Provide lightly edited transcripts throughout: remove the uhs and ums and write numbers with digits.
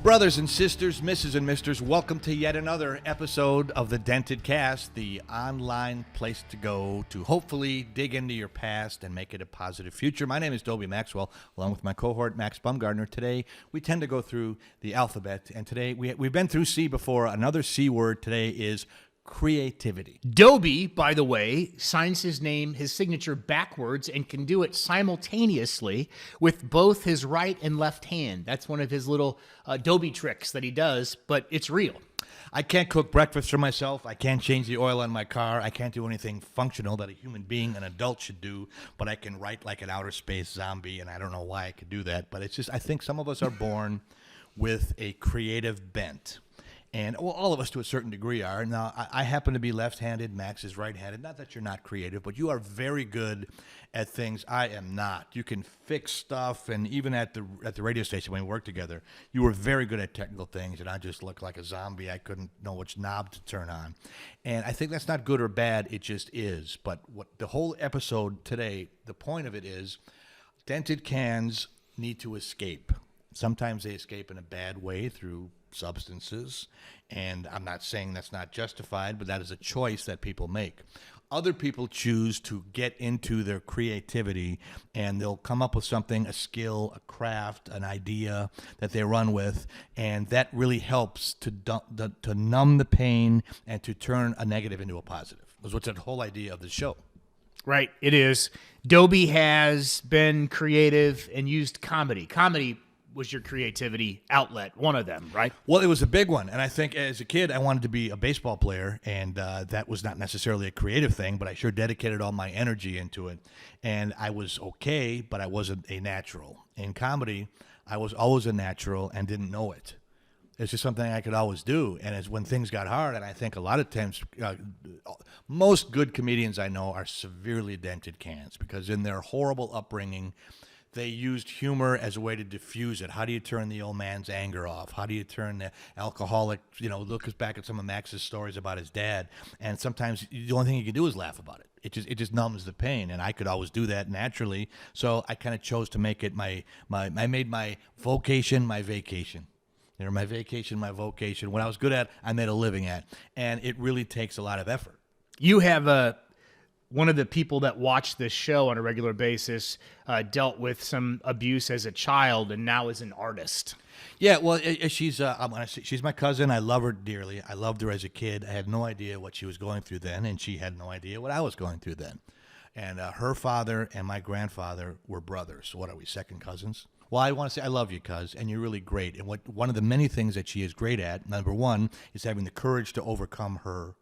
Brothers and sisters, Mrs. and Misters, welcome to yet another episode of the Dented Cast, the online place to go to hopefully dig into your past and make it a positive future. My name is Dobie Maxwell, along with my cohort, Max Bumgardner. Today, we tend to go through the alphabet, and today, we've been through C before. Another C word today is creativity. Dobie, by the way, signs his name, his signature backwards and can do it simultaneously with both his right and left hand. That's one of his little Dobie tricks that he does, but it's real. I can't cook breakfast for myself. I can't change the oil on my car. I can't do anything functional that a human being, an adult, should do, but I can write like an outer space zombie, and I don't know why I could do that, but it's just, I think some of us are born with a creative bent. And well, all of us to a certain degree are. Now, I happen to be left-handed. Max is right-handed. Not that you're not creative, but you are very good at things I am not. You can fix stuff, and even at the radio station when we worked together, you were very good at technical things, and I just looked like a zombie. I couldn't know which knob to turn on. And I think that's not good or bad. It just is. But what the whole episode today, the point of it is, dented cans need to escape. Sometimes they escape in a bad way through substances, and I'm not saying that's not justified, but that is a choice that people make. Other people choose to get into their creativity, and they'll come up with something, a skill, a craft, an idea that they run with, and that really helps to numb the pain and to turn a negative into a positive. That's what's the whole idea of the show. Right, it is. Dobie has been creative and used comedy. Comedy was your creativity outlet, one of them, right? Well, it was a big one, and I think as a kid, I wanted to be a baseball player, and that was not necessarily a creative thing, but I sure dedicated all my energy into it, and I was okay, but I wasn't a natural. In comedy, I was always a natural and didn't know it. It's just something I could always do, and it's when things got hard, and I think a lot of times, most good comedians I know are severely dented cans, because in their horrible upbringing, they used humor as a way to diffuse it. How do you turn the old man's anger off? How do you turn the alcoholic, look back at some of Max's stories about his dad, and sometimes the only thing you can do is laugh about it. It just numbs the pain, and I could always do that naturally, so I kind of chose to make it I made my vocation my vacation. My vacation, my vocation. What I was good at, I made a living at, and it really takes a lot of effort. You have one of the people that watch this show on a regular basis dealt with some abuse as a child and now is an artist. Yeah, well, she's my cousin. I love her dearly. I loved her as a kid. I had no idea what she was going through then, and she had no idea what I was going through then. And her father and my grandfather were brothers. So what are we, second cousins? Well, I want to say I love you, cuz, and you're really great. And one of the many things that she is great at, number one, is having the courage to overcome her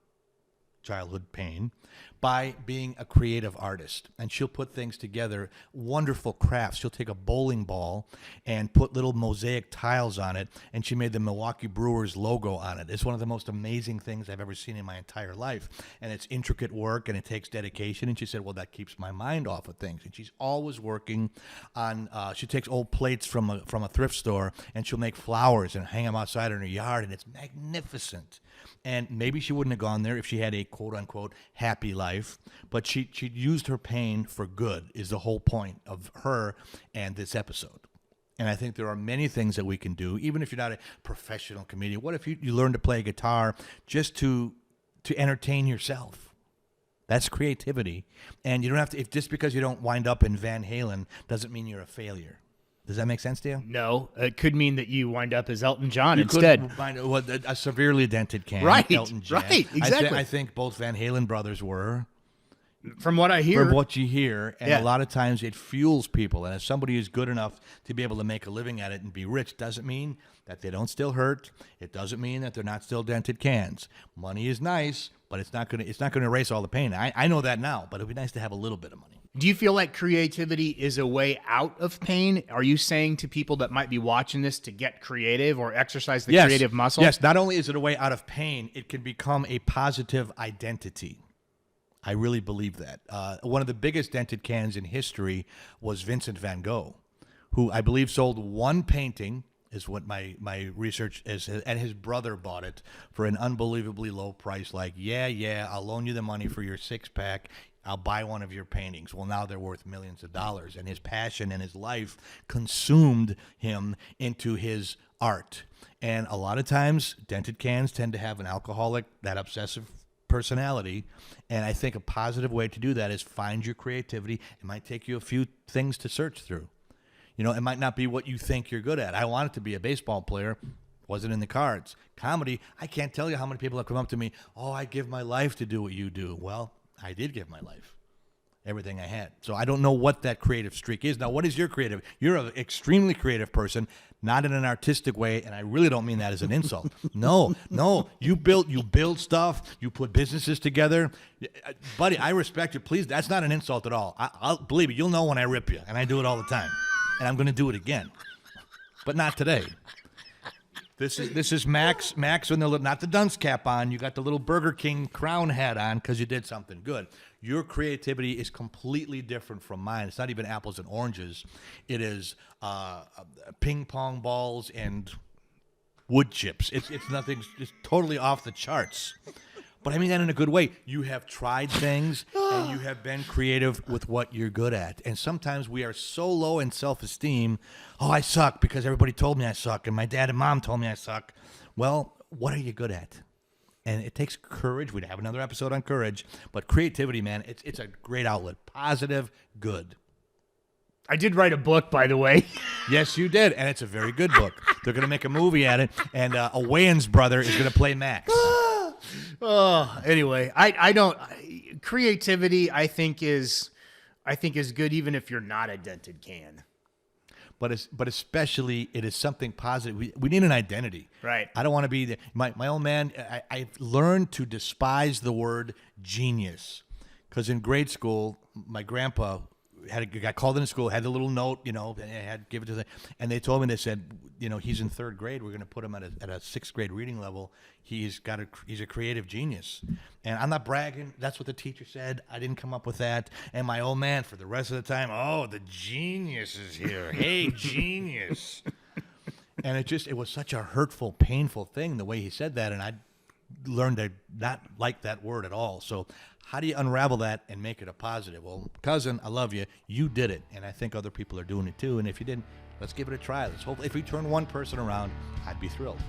childhood pain by being a creative artist. And she'll put things together, wonderful crafts. She'll take a bowling ball and put little mosaic tiles on it, and she made the Milwaukee Brewers logo on it. It's one of the most amazing things I've ever seen in my entire life. And it's intricate work, and it takes dedication. And she said, well, that keeps my mind off of things. And she's always working on, she takes old plates from a thrift store, and she'll make flowers and hang them outside in her yard, and it's magnificent. And maybe she wouldn't have gone there if she had a quote-unquote happy life, but she used her pain for good is the whole point of her and this episode. And I think there are many things that we can do, even if you're not a professional comedian. What if you learn to play guitar just to entertain yourself? That's creativity. And you don't have to, just because you don't wind up in Van Halen doesn't mean you're a failure. Does that make sense to you? No, it could mean that you wind up as Elton John instead. A severely dented can. Right, Elton John. Right, exactly. I think both Van Halen brothers were. From what I hear. From what you hear. And yeah. A lot of times it fuels people. And if somebody is good enough to be able to make a living at it and be rich, doesn't mean that they don't still hurt. It doesn't mean that they're not still dented cans. Money is nice, but it's not going to erase all the pain. I know that now, but it would be nice to have a little bit of money. Do you feel like creativity is a way out of pain? Are you saying to people that might be watching this to get creative or exercise the creative muscle? Yes, not only is it a way out of pain, it can become a positive identity. I really believe that. One of the biggest dented cans in history was Vincent van Gogh, who I believe sold one painting, is what my research is, and his brother bought it for an unbelievably low price, like, yeah, I'll loan you the money for your six-pack. I'll buy one of your paintings. Well, now they're worth millions of dollars, and his passion and his life consumed him into his art. And a lot of times, dented cans tend to have an alcoholic, that obsessive personality. And I think a positive way to do that is find your creativity. It might take you a few things to search through. You know, it might not be what you think you're good at. I wanted to be a baseball player. Wasn't in the cards. Comedy, I can't tell you how many people have come up to me, oh, I give my life to do what you do. Well, I did give my life. Everything I had. So I don't know what that creative streak is. Now, what is your creative? You're an extremely creative person, not in an artistic way, and I really don't mean that as an insult. No. You build stuff. You put businesses together. Buddy, I respect you. Please, that's not an insult at all. I'll believe me, you'll know when I rip you, and I do it all the time. And I'm going to do it again. But not today. This is Max with the not the dunce cap on. You got the little Burger King crown hat on because you did something good. Your creativity is completely different from mine. It's not even apples and oranges. It is ping pong balls and wood chips. It's nothing. It's totally off the charts. But I mean that in a good way. You have tried things and you have been creative with what you're good at. And sometimes we are so low in self-esteem. Oh, I suck because everybody told me I suck and my dad and mom told me I suck. Well, what are you good at? And it takes courage. We'd have another episode on courage. But creativity, man, it's a great outlet. Positive, good. I did write a book, by the way. Yes, you did. And it's a very good book. They're going to make a movie at it. And a Wayans brother is going to play Max. Oh, anyway, I don't. Creativity, I think is good, even if you're not a dented can. But especially, it is something positive. We need an identity. Right. I don't want to be my old man. I've learned to despise the word genius because in grade school, my grandpa got called into school, had a little note, and I had to give it to them. And they told me, they said, he's in third grade. We're going to put him at a sixth grade reading level. He's a creative genius. And I'm not bragging. That's what the teacher said. I didn't come up with that. And my old man, for the rest of the time, oh, the genius is here. Hey, genius. And it was such a hurtful, painful thing, the way he said that. And I learned to not like that word at all. So how do you unravel that and make it a positive? Well, cousin, I love you. You did it. And I think other people are doing it too. And if you didn't, let's give it a try. Let's hope if we turn one person around, I'd be thrilled.